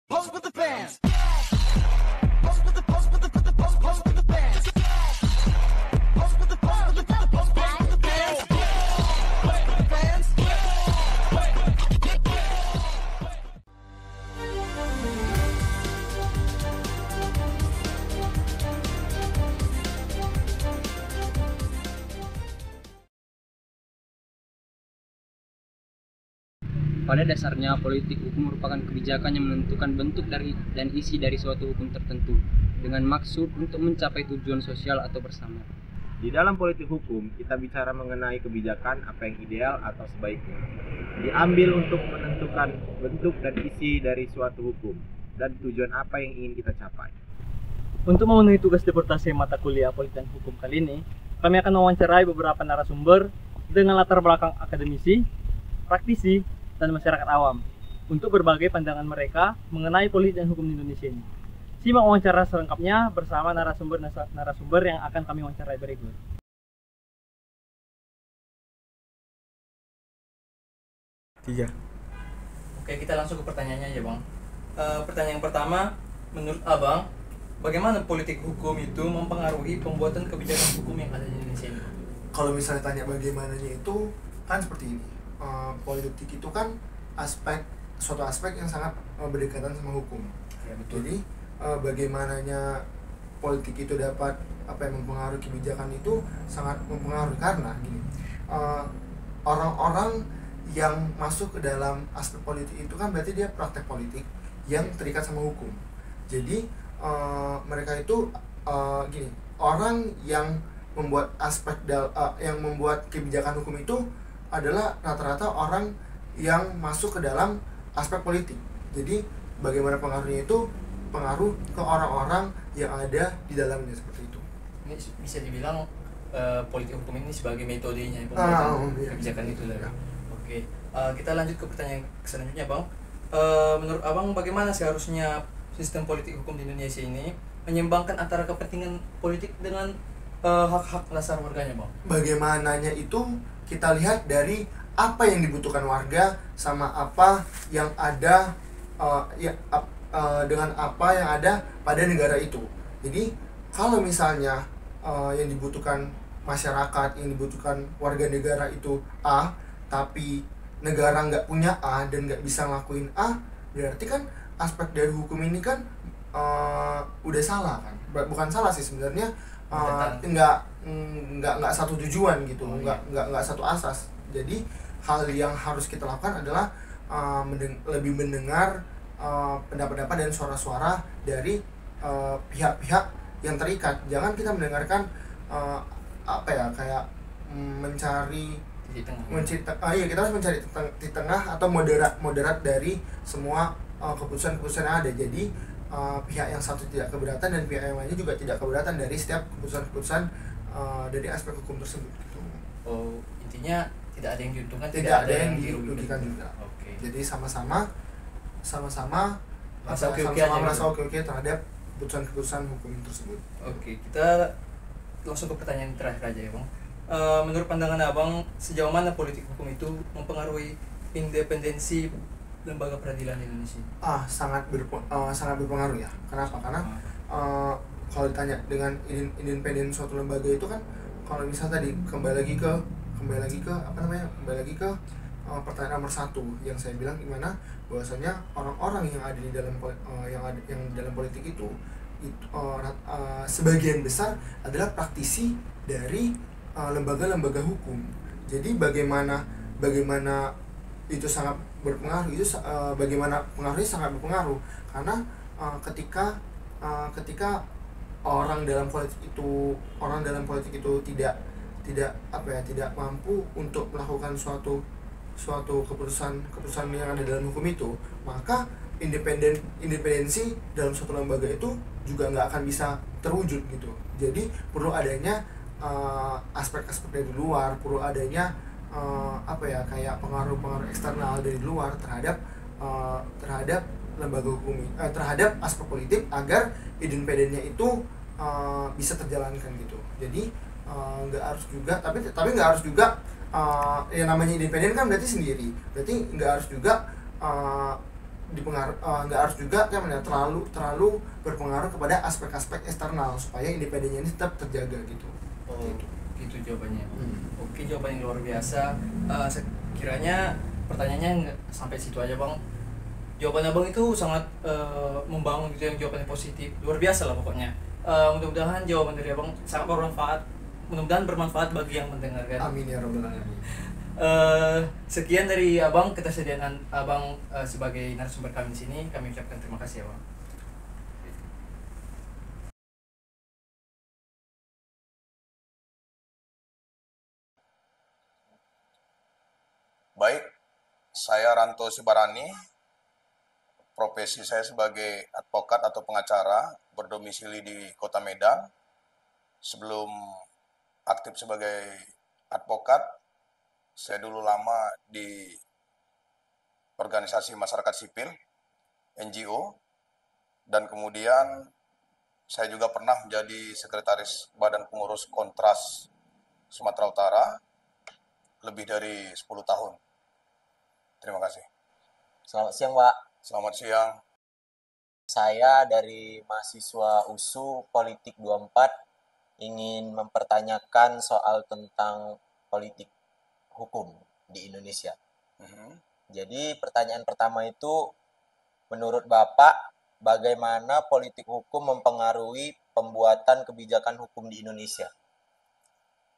Pose with the fans. Pose with the pose with the pose with the pose pose with the fans. Pose with the pose with the pose pose pose with the fans. Pose with the fans. Pada dasarnya, politik hukum merupakan kebijakan yang menentukan bentuk dan isi dari suatu hukum tertentu dengan maksud untuk mencapai tujuan sosial atau bersama. Di dalam politik hukum, kita bicara mengenai kebijakan apa yang ideal atau sebaiknya diambil untuk menentukan bentuk dan isi dari suatu hukum dan tujuan apa yang ingin kita capai. Untuk memenuhi tugas deportasi mata kuliah politik dan hukum kali ini, kami akan mewawancarai beberapa narasumber dengan latar belakang akademisi, praktisi, dan masyarakat awam untuk berbagai pandangan mereka mengenai politik dan hukum di Indonesia ini. Simak wawancara selengkapnya bersama narasumber yang akan kami wawancarai berikut. Tiga. Oke, kita langsung ke pertanyaannya aja, Bang. Pertanyaan yang pertama, menurut Abang, bagaimana politik hukum itu mempengaruhi pembuatan kebijakan hukum yang ada di Indonesia ini? Kalau misalnya tanya bagaimananya itu kan seperti ini. Politik itu kan suatu aspek yang sangat berdekatan sama hukum. Ya, betul. Jadi bagaimananya politik itu dapat mempengaruhi kebijakan itu sangat mempengaruhi karena gini. Orang-orang yang masuk ke dalam aspek politik itu kan berarti dia praktek politik yang terikat sama hukum. Jadi mereka itu gini, orang yang membuat yang membuat kebijakan hukum itu adalah rata-rata orang yang masuk ke dalam aspek politik. Jadi bagaimana pengaruhnya itu pengaruh ke orang-orang yang ada di dalamnya seperti itu. Ini bisa dibilang politik hukum ini sebagai metodenya pembuatan kebijakan itu lah. Ya. Oke, kita lanjut ke pertanyaan selanjutnya, Bang. Menurut Abang, bagaimana seharusnya sistem politik hukum di Indonesia ini menyeimbangkan antara kepentingan politik dengan hak-hak dasar warganya, Bang? Bagaimananya itu kita lihat dari apa yang dibutuhkan warga sama apa yang ada dengan apa yang ada pada negara itu. Jadi kalau misalnya yang dibutuhkan masyarakat, yang dibutuhkan warga negara itu A, tapi negara nggak punya A dan nggak bisa ngelakuin A, berarti kan aspek dari hukum ini kan udah salah kan? Bukan salah sih sebenarnya, nggak satu tujuan gitu, nggak satu asas. Jadi hal yang harus kita lakukan adalah lebih mendengar pendapat-pendapat dan suara-suara dari pihak-pihak yang terikat. Jangan kita mendengarkan mencari kita harus mencari di tengah atau moderat dari semua keputusan-keputusan yang ada. Jadi pihak yang satu tidak keberatan dan pihak yang lainnya juga tidak keberatan dari setiap keputusan-keputusan dari aspek hukum tersebut. Oh, intinya tidak ada yang diuntungkan, tidak ada yang dirugikan juga. Oke. Jadi sama-sama merasa oke terhadap keputusan-keputusan hukum tersebut. Oke, kita langsung ke pertanyaan terakhir aja ya, Bang. Menurut pandangan Abang, sejauh mana politik hukum itu mempengaruhi independensi lembaga peradilan di Indonesia? Sangat berpengaruh ya. Kenapa? Karena kalau ditanya dengan independensi suatu lembaga itu kan, kalau misalnya tadi kembali lagi ke pertanyaan nomor 1 yang saya bilang, gimana bahwasanya orang-orang yang ada di dalam yang dalam politik itu sebagian besar adalah praktisi dari lembaga-lembaga hukum. Jadi bagaimana itu sangat berpengaruh, bagaimana pengaruhnya sangat berpengaruh karena ketika orang dalam politik itu tidak mampu untuk melakukan suatu keputusan yang ada dalam hukum itu, maka independensi dalam suatu lembaga itu juga nggak akan bisa terwujud gitu. Jadi perlu adanya aspek-aspek dari luar, perlu adanya kayak pengaruh eksternal dari luar terhadap lembaga hukum, terhadap aspek politik agar independennya itu bisa terjalankan gitu. Jadi nggak harus juga, tapi nggak harus juga yang namanya independen kan berarti sendiri, berarti nggak harus juga nggak harus juga kan ya, terlalu berpengaruh kepada aspek-aspek eksternal supaya independennya ini tetap terjaga gitu. Oh, gitu jawabannya. Hmm. Oke, jawaban yang luar biasa. Sekiranya pertanyaannya sampai situ aja bang. Jawaban abang itu sangat membangun gitu, yang jawabannya positif, luar biasa lah pokoknya. Mudah-mudahan jawaban dari abang sangat bermanfaat. Mudah-mudahan bermanfaat bagi yang mendengarkan. Amin ya rabbal alamin. Sekian dari abang, ketersediaan abang sebagai narasumber kami di sini. Kami ucapkan terima kasih ya bang. Baik, saya Ranto Sibarani, profesi saya sebagai advokat atau pengacara, berdomisili di Kota Medan. Sebelum aktif sebagai advokat, saya dulu lama di organisasi masyarakat sipil, NGO, dan kemudian saya juga pernah menjadi sekretaris Badan Pengurus Kontras Sumatera Utara lebih dari 10 tahun. Terima kasih. Selamat siang, Pak. Selamat siang. Saya dari mahasiswa USU Politik 24 ingin mempertanyakan soal tentang politik hukum di Indonesia. Jadi pertanyaan pertama itu, menurut Bapak, bagaimana politik hukum mempengaruhi pembuatan kebijakan hukum di Indonesia?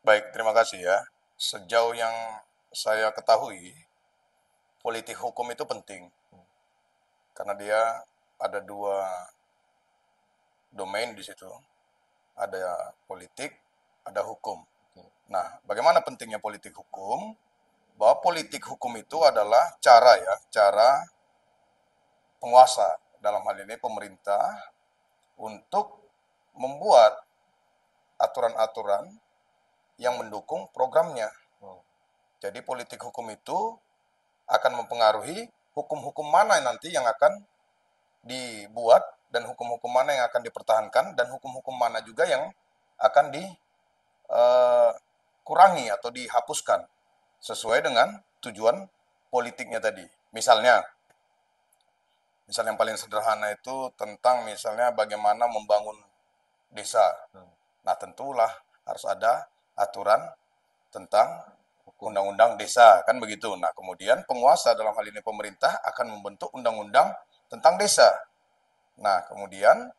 Baik, terima kasih ya. Sejauh yang saya ketahui, politik hukum itu penting. Karena dia ada dua domain di situ. Ada politik, ada hukum. Nah, bagaimana pentingnya politik hukum? Bahwa politik hukum itu adalah cara penguasa, dalam hal ini pemerintah, untuk membuat aturan-aturan yang mendukung programnya. Jadi politik hukum itu akan mempengaruhi hukum-hukum mana nanti yang akan dibuat, dan hukum-hukum mana yang akan dipertahankan, dan hukum-hukum mana juga yang akan dikurangi atau dihapuskan sesuai dengan tujuan politiknya tadi. Misalnya yang paling sederhana itu tentang misalnya bagaimana membangun desa. Nah, tentulah harus ada aturan tentang undang-undang desa, kan begitu. Nah, kemudian penguasa dalam hal ini pemerintah akan membentuk undang-undang tentang desa. Nah, kemudian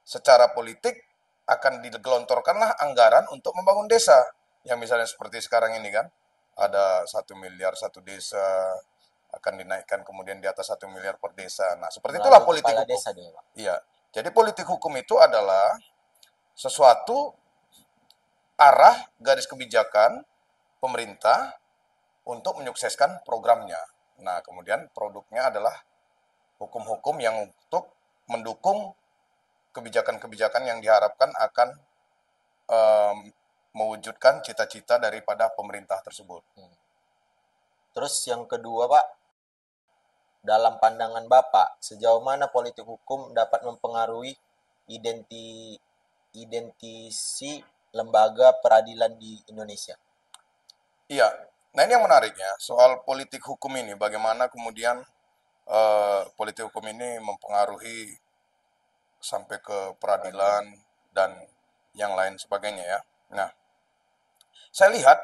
secara politik akan digelontorkanlah anggaran untuk membangun desa. Yang misalnya seperti sekarang ini kan, ada 1 miliar satu desa, akan dinaikkan kemudian di atas 1 miliar per desa. Nah, seperti itulah politik hukum. Desa dia, Pak. Iya. Jadi politik hukum itu adalah sesuatu arah garis kebijakan pemerintah untuk menyukseskan programnya. Nah, kemudian produknya adalah hukum-hukum yang untuk mendukung kebijakan-kebijakan yang diharapkan akan mewujudkan cita-cita daripada pemerintah tersebut. Terus yang kedua, Pak, dalam pandangan Bapak, sejauh mana politik hukum dapat mempengaruhi identisi lembaga peradilan di Indonesia? Iya, nah ini yang menariknya, soal politik hukum ini, bagaimana kemudian politik hukum ini mempengaruhi sampai ke peradilan dan yang lain sebagainya ya. Nah, saya lihat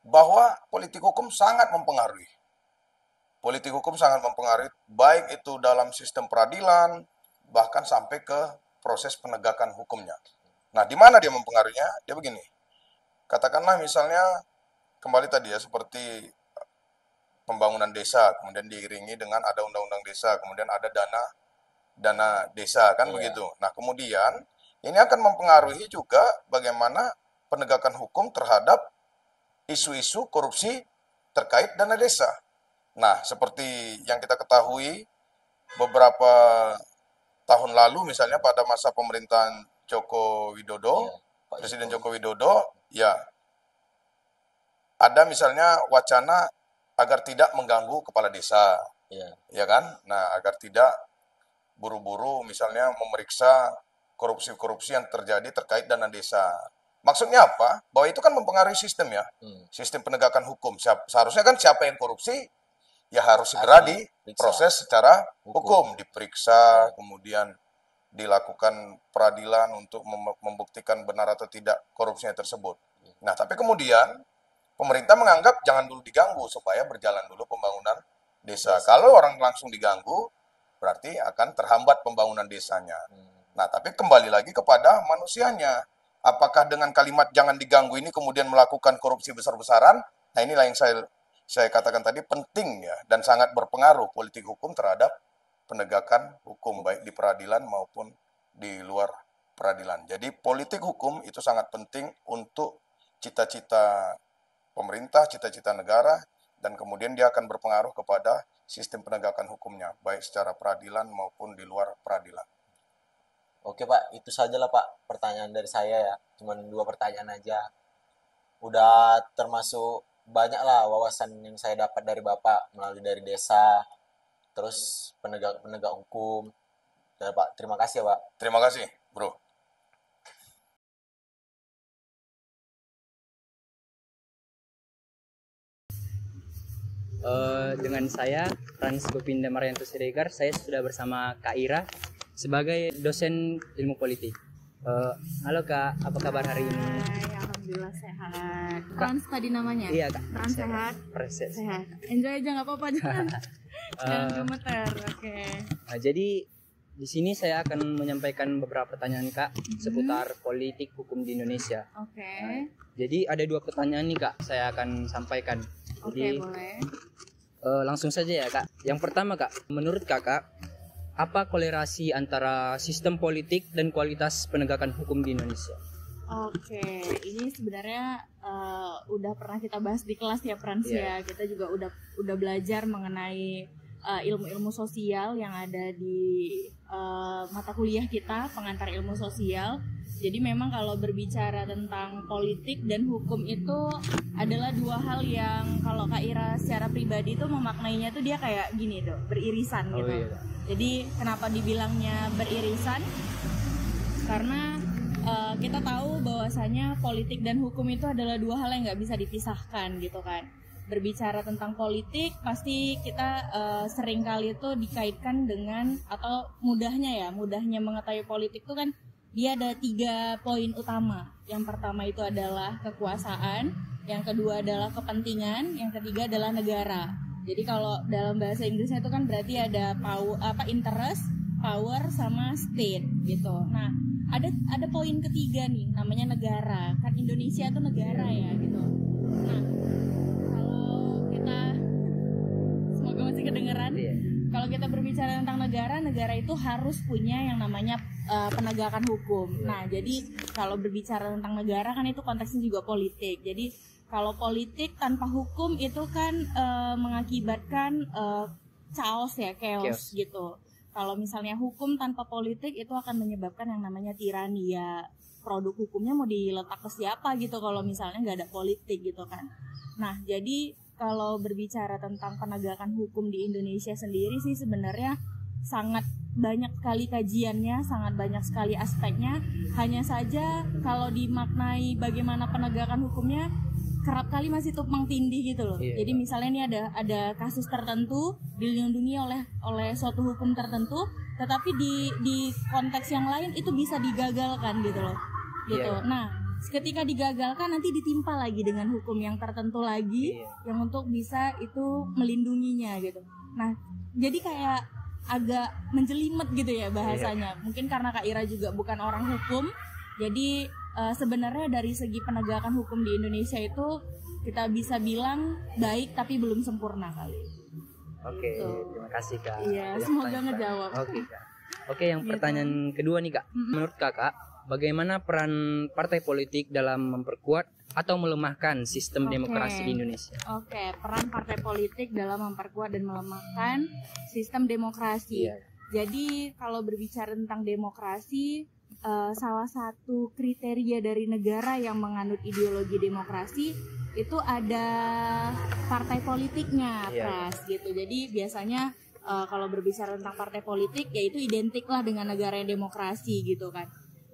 bahwa politik hukum sangat mempengaruhi. Politik hukum sangat mempengaruhi, baik itu dalam sistem peradilan, bahkan sampai ke proses penegakan hukumnya. Nah, di mana dia mempengaruhinya? Dia begini. Katakanlah misalnya, kembali tadi ya, seperti pembangunan desa, kemudian diiringi dengan ada undang-undang desa, kemudian ada dana desa, kan begitu. Nah, kemudian ini akan mempengaruhi juga bagaimana penegakan hukum terhadap isu-isu korupsi terkait dana desa. Nah, seperti yang kita ketahui, beberapa tahun lalu misalnya pada masa pemerintahan Joko Widodo, Presiden Joko Widodo, ya ada misalnya wacana agar tidak mengganggu kepala desa, ya kan? Nah, agar tidak buru-buru misalnya memeriksa korupsi-korupsi yang terjadi terkait dana desa. Maksudnya apa? Bahwa itu kan mempengaruhi sistem ya, sistem penegakan hukum. Seharusnya kan siapa yang korupsi, ya harus segera Periksa. diproses secara hukum, diperiksa, kemudian dilakukan peradilan untuk membuktikan benar atau tidak korupsinya tersebut. Nah, tapi kemudian pemerintah menganggap jangan dulu diganggu supaya berjalan dulu pembangunan desa. Kalau orang langsung diganggu, berarti akan terhambat pembangunan desanya. Nah, tapi kembali lagi kepada manusianya. Apakah dengan kalimat jangan diganggu ini kemudian melakukan korupsi besar-besaran? Nah, inilah yang saya katakan tadi penting ya, dan sangat berpengaruh politik hukum terhadap penegakan hukum baik di peradilan maupun di luar peradilan. Jadi politik hukum itu sangat penting untuk cita-cita pemerintah, cita-cita negara, dan kemudian dia akan berpengaruh kepada sistem penegakan hukumnya, baik secara peradilan maupun di luar peradilan. Oke Pak, itu sajalah Pak pertanyaan dari saya ya. Cuman 2 pertanyaan aja. Udah termasuk banyak lah wawasan yang saya dapat dari Bapak melalui dari desa, terus penegak hukum. Ya, Pak, terima kasih ya Pak. Terima kasih, Bro. Dengan saya Frans Gopinda Marianto Siregar, saya sudah bersama Kak Ira sebagai dosen ilmu politik. Halo Kak, apa kabar hari ini? Hai, alhamdulillah sehat. Frans tadi namanya? Iya Kak. Frans sehat? Sehat. Enjoy aja nggak apa-apa, jangan gemeter. Oke. Nah, jadi di sini saya akan menyampaikan beberapa pertanyaan Kak seputar politik hukum di Indonesia. Oke. Jadi ada 2 pertanyaan nih Kak, saya akan sampaikan. Oke, Jadi boleh. langsung saja ya Kak. Yang pertama Kak, menurut Kakak apa kolerasi antara sistem politik dan kualitas penegakan hukum di Indonesia? Oke, ini sebenarnya udah pernah kita bahas di kelas ya Frans ya. Kita juga udah belajar mengenai ilmu-ilmu sosial yang ada di mata kuliah kita, pengantar ilmu sosial. Jadi memang kalau berbicara tentang politik dan hukum itu adalah 2 hal yang kalau Kak Ira secara pribadi itu memaknainya tuh dia kayak gini tuh, beririsan gitu. Iya. Jadi kenapa dibilangnya beririsan? Karena kita tahu bahwasanya politik dan hukum itu adalah 2 hal yang nggak bisa dipisahkan gitu kan. Berbicara tentang politik pasti kita seringkali itu dikaitkan dengan, atau mudahnya mengetahui politik itu kan dia ada 3 poin utama. Yang pertama itu adalah kekuasaan, yang kedua adalah kepentingan, yang ketiga adalah negara. Jadi kalau dalam bahasa Inggrisnya itu kan berarti ada interest, power sama state gitu. Nah, ada poin ketiga nih namanya negara. Kan Indonesia itu negara ya gitu. Nah, kalau kita semoga masih kedengeran. Kalau kita berbicara tentang negara itu harus punya yang namanya penegakan hukum. Nah, jadi kalau berbicara tentang negara kan itu konteksnya juga politik. Jadi kalau politik tanpa hukum itu kan mengakibatkan chaos gitu. Kalau misalnya hukum tanpa politik itu akan menyebabkan yang namanya tirani ya. Produk hukumnya mau diletak ke siapa gitu kalau misalnya nggak ada politik gitu kan. Nah, jadi kalau berbicara tentang penegakan hukum di Indonesia sendiri sih sebenarnya sangat banyak sekali kajiannya, sangat banyak sekali aspeknya. Hanya saja kalau dimaknai bagaimana penegakan hukumnya kerap kali masih tumpang tindih gitu loh. Jadi misalnya ini ada kasus tertentu dilindungi oleh suatu hukum tertentu, tetapi di konteks yang lain itu bisa digagalkan gitu loh. Gitu. Nah, ketika digagalkan nanti ditimpa lagi dengan hukum yang tertentu lagi yang untuk bisa itu melindunginya gitu. Nah, jadi kayak agak menjelimet gitu ya bahasanya. Mungkin karena Kak Ira juga bukan orang hukum, jadi sebenarnya dari segi penegakan hukum di Indonesia itu kita bisa bilang baik tapi belum sempurna kali. Oke, terima kasih Kak. Iya, semoga ngejawab. Oke Kak. Oke, yang pertanyaan kedua nih Kak. Menurut Kakak, bagaimana peran partai politik dalam memperkuat atau melemahkan sistem demokrasi di Indonesia? Oke, peran partai politik dalam memperkuat dan melemahkan sistem demokrasi. Jadi kalau berbicara tentang demokrasi, salah satu kriteria dari negara yang menganut ideologi demokrasi itu ada partai politiknya, Pras, gitu. Jadi biasanya kalau berbicara tentang partai politik, yaitu identik lah dengan negara yang demokrasi gitu kan.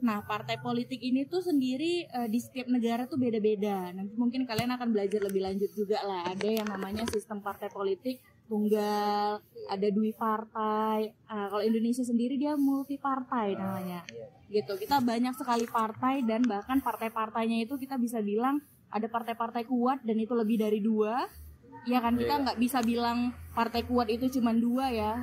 Nah, partai politik ini tuh sendiri di setiap negara tuh beda-beda. Nanti mungkin kalian akan belajar lebih lanjut juga lah. Ada yang namanya sistem partai politik tunggal, ada dui partai. Kalau Indonesia sendiri dia multi partai namanya. Gitu. Kita banyak sekali partai dan bahkan partai-partainya itu kita bisa bilang ada partai-partai kuat dan itu lebih dari 2. Ya kan, kita nggak bisa bilang partai kuat itu cuma 2 ya.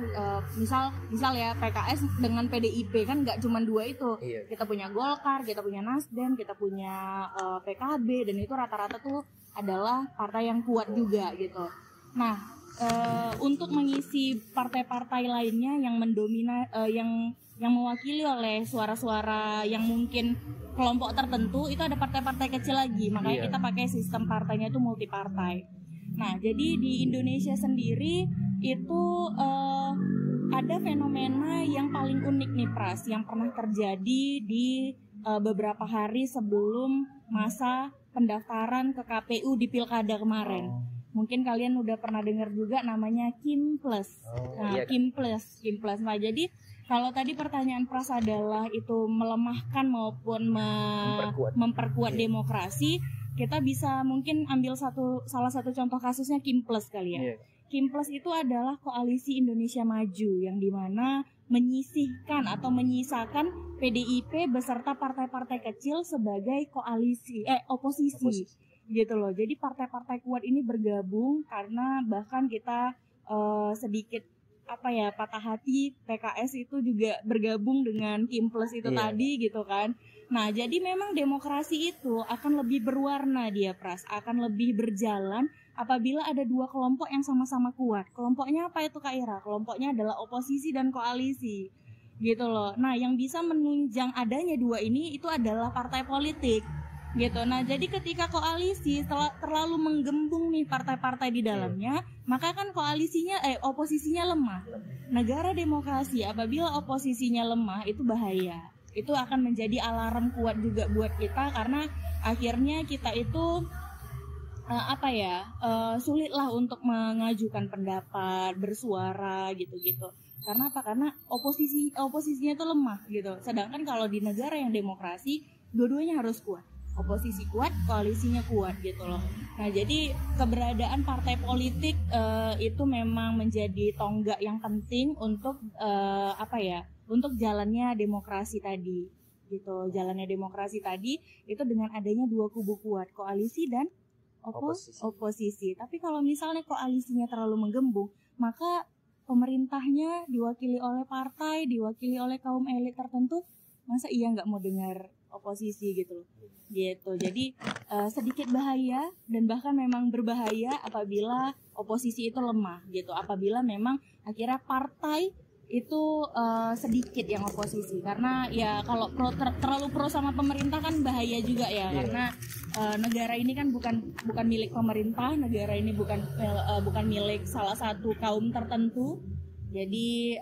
Misal ya PKS dengan PDIP kan nggak cuma 2 itu. Kita punya Golkar, kita punya Nasdem, kita punya PKB, dan itu rata-rata tuh adalah partai yang kuat juga gitu. Nah, untuk mengisi partai-partai lainnya yang yang mewakili oleh suara-suara yang mungkin kelompok tertentu, itu ada partai-partai kecil lagi. Makanya kita pakai sistem partainya itu multi partai. Nah, jadi di Indonesia sendiri itu ada fenomena yang paling unik nih Pras, yang pernah terjadi di beberapa hari sebelum masa pendaftaran ke KPU di Pilkada kemarin. Mungkin kalian udah pernah dengar juga namanya Kimples. Kimples. Nah, jadi kalau tadi pertanyaan Pras adalah itu melemahkan maupun memperkuat demokrasi, kita bisa mungkin ambil salah satu contoh kasusnya Kimples kali ya. Kimples itu adalah Koalisi Indonesia Maju yang dimana menyisihkan atau menyisakan PDIP beserta partai-partai kecil sebagai oposisi gitu loh. Jadi partai-partai kuat ini bergabung karena bahkan kita sedikit patah hati PKS itu juga bergabung dengan Kimples itu tadi gitu kan. Nah, jadi memang demokrasi itu akan lebih berwarna dia Pras, akan lebih berjalan apabila ada 2 kelompok yang sama-sama kuat. Kelompoknya apa itu Kak Ira? Kelompoknya adalah oposisi dan koalisi gitu loh. Nah, yang bisa menunjang adanya 2 ini itu adalah partai politik gitu. Nah, jadi ketika koalisi terlalu menggembung nih partai-partai di dalamnya, maka kan oposisinya lemah. Negara demokrasi apabila oposisinya lemah itu bahaya. Itu akan menjadi alarm kuat juga buat kita karena akhirnya kita itu sulitlah untuk mengajukan pendapat, bersuara gitu-gitu. Karena apa? Karena oposisinya itu lemah gitu. Sedangkan kalau di negara yang demokrasi, dua-duanya harus kuat. Oposisi kuat, koalisinya kuat gitu loh. Nah, jadi keberadaan partai politik itu memang menjadi tonggak yang penting untuk untuk jalannya demokrasi tadi gitu. Jalannya demokrasi tadi itu dengan adanya 2 kubu kuat, koalisi dan oposisi. Tapi kalau misalnya koalisinya terlalu menggembung, maka pemerintahnya diwakili oleh partai, diwakili oleh kaum elit tertentu, masa iya nggak mau dengar oposisi gitu. Jadi sedikit bahaya dan bahkan memang berbahaya apabila oposisi itu lemah gitu. Apabila memang akhirnya partai itu sedikit yang oposisi, karena ya kalau terlalu pro sama pemerintah kan bahaya juga ya. Karena negara ini kan bukan milik pemerintah, negara ini bukan milik salah satu kaum tertentu. Jadi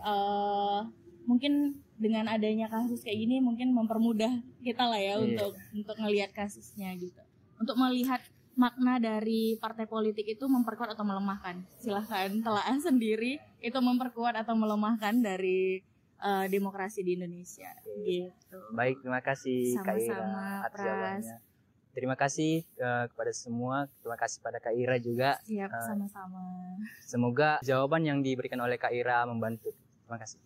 mungkin dengan adanya kasus kayak gini mungkin mempermudah kita lah ya untuk ngelihat kasusnya gitu, untuk melihat makna dari partai politik itu memperkuat atau melemahkan. Silahkan telaah sendiri itu memperkuat atau melemahkan dari demokrasi di Indonesia gitu. Baik, terima kasih Kak Ira atas jawabannya. Terima kasih kepada semua, terima kasih pada Kak Ira juga. Siap, sama-sama. Semoga jawaban yang diberikan oleh Kak Ira membantu. Terima kasih.